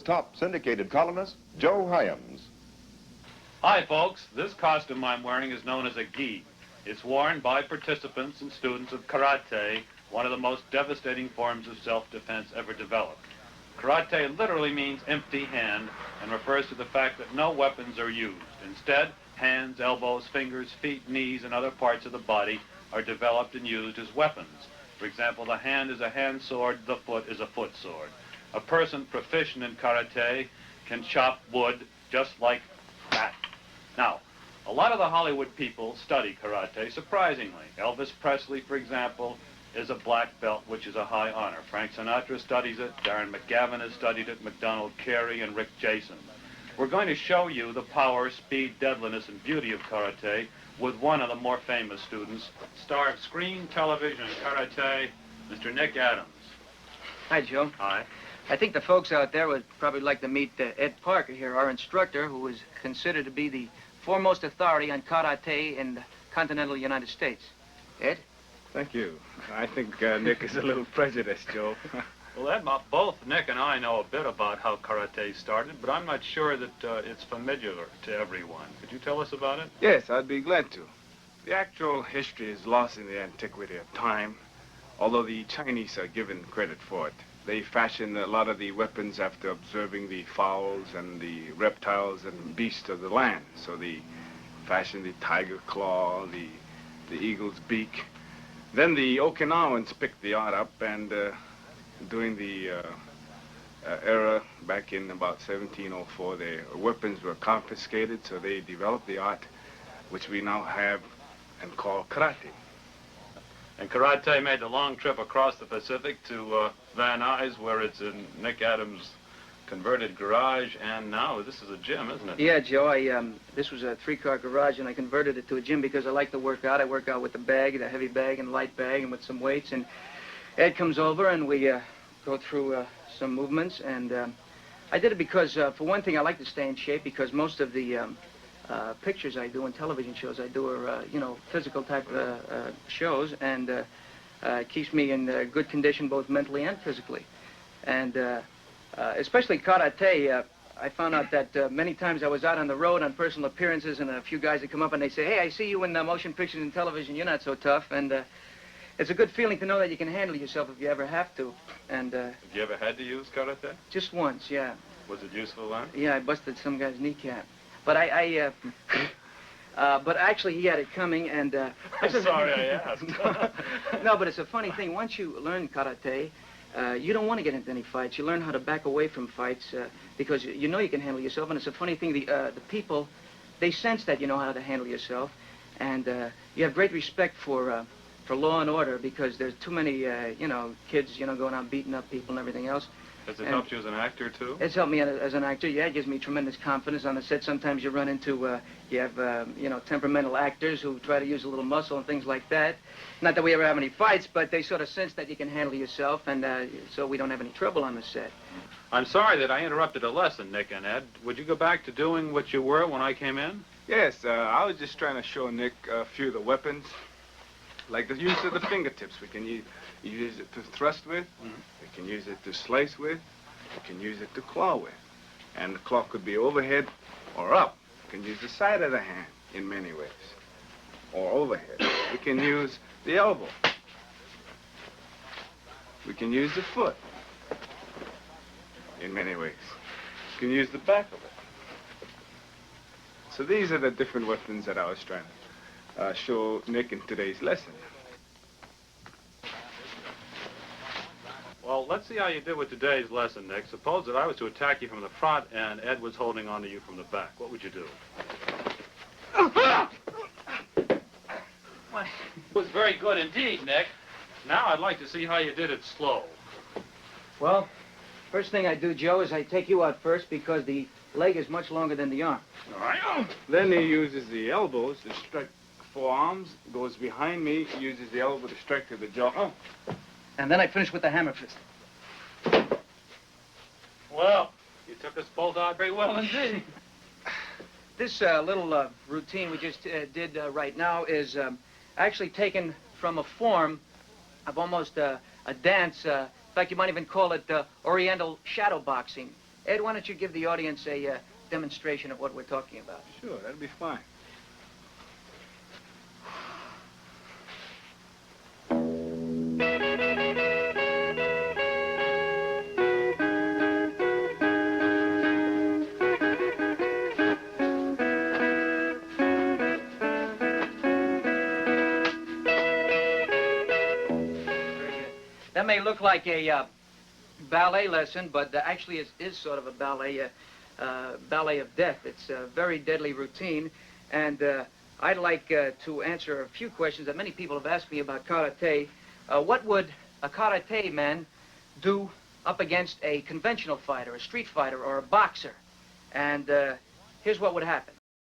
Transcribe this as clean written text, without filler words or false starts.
top syndicated columnist, Joe Hyams. Hi, folks. This costume I'm wearing is known as a gi. It's worn by participants and students of karate, one of the most devastating forms of self-defense ever developed. Karate literally means empty hand and refers to the fact that no weapons are used. Instead, hands, elbows, fingers, feet, knees, and other parts of the body are developed and used as weapons. For example, the hand is a hand sword, the foot is a foot sword. A person proficient in karate can chop wood just like that. Now, a lot of the Hollywood people study karate, surprisingly. Elvis Presley, for example, is a black belt, which is a high honor. Frank Sinatra studies it, Darren McGavin has studied it, McDonald Carey, and Rick Jason. We're going to show you the power, speed, deadliness, and beauty of karate with one of the more famous students, star of screen, television, and karate, Mr. Nick Adams. Hi, Joe. Hi. I think the folks out there would probably like to meet Ed Parker here, our instructor, who is considered to be the foremost authority on karate in the continental United States. Ed? Thank you. I think Nick is a little prejudiced, Joe. Well, Ed, both Nick and I know a bit about how karate started, but I'm not sure that it's familiar to everyone. Could you tell us about it? Yes, I'd be glad to. The actual history is lost in the antiquity of time, although the Chinese are given credit for it. They fashioned a lot of the weapons after observing the fowls and the reptiles and beasts of the land. So they fashioned the tiger claw, the eagle's beak. Then the Okinawans picked the art up, and during the era back in about 1704, their weapons were confiscated, so they developed the art which we now have and call karate. And karate made the long trip across the Pacific to Van Nuys, where it's in Nick Adams' converted garage, and now this is a gym, isn't it? Yeah, Joe, this was a three-car garage, and I converted it to a gym because I like to work out. I work out with the bag, the heavy bag and light bag, and with some weights, and Ed comes over, and we go through some movements, and I did it because, for one thing, I like to stay in shape because most of the pictures I do and television shows I do are, you know, physical type shows, and keeps me in good condition both mentally and physically. And especially karate, I found out that many times I was out on the road on personal appearances, and a few guys would come up and they say, hey, I see you in motion pictures and television, you're not so tough. And it's a good feeling to know that you can handle yourself if you ever have to. And have you ever had to use karate? Just once, yeah. Was it useful then? Yeah, I busted some guy's kneecap. But but actually he had it coming, and I'm sorry I asked. No, but it's a funny thing. Once you learn karate, you don't want to get into any fights. You learn how to back away from fights because you know you can handle yourself. And it's a funny thing. The people, they sense that you know how to handle yourself, and you have great respect for law and order because there's too many you know, kids, you know, going out beating up people and everything else. Has it helped you as an actor, too? It's helped me as an actor, yeah. It gives me tremendous confidence on the set. Sometimes you run into, you have, you know, temperamental actors who try to use a little muscle and things like that. Not that we ever have any fights, but they sort of sense that you can handle yourself, and so we don't have any trouble on the set. I'm sorry that I interrupted a lesson, Nick and Ed. Would you go back to doing what you were when I came in? Yes, I was just trying to show Nick a few of the weapons, like the use of the fingertips. We can use it to thrust with, we can use it to slice with, we can use it to claw with. And the claw could be overhead or up. We can use the side of the hand in many ways, or overhead. We can use the elbow. We can use the foot in many ways. We can use the back of it. So these are the different weapons that I was trying to show Nick in today's lesson. Well, let's see how you did with today's lesson, Nick. Suppose that I was to attack you from the front and Ed was holding on to you from the back. What would you do? What? It was very good indeed, Nick. Now I'd like to see how you did it slow. Well, first thing I do, Joe, is I take you out first because the leg is much longer than the arm. All right. Then he uses the elbows to strike forearms, goes behind me, uses the elbow to strike to the jaw. And then I finish with the hammer fist. Well, you took us both out very well indeed. This little routine we just did right now is actually taken from a form of almost a dance. In fact, you might even call it Oriental shadow boxing. Ed, why don't you give the audience a demonstration of what we're talking about? Sure, that'll be fine. That may look like a ballet lesson, but actually it is sort of a ballet, ballet of death. It's a very deadly routine, and I'd like to answer a few questions that many people have asked me about karate. What would a karate man do up against a conventional fighter, a street fighter, or a boxer? And here's what would happen.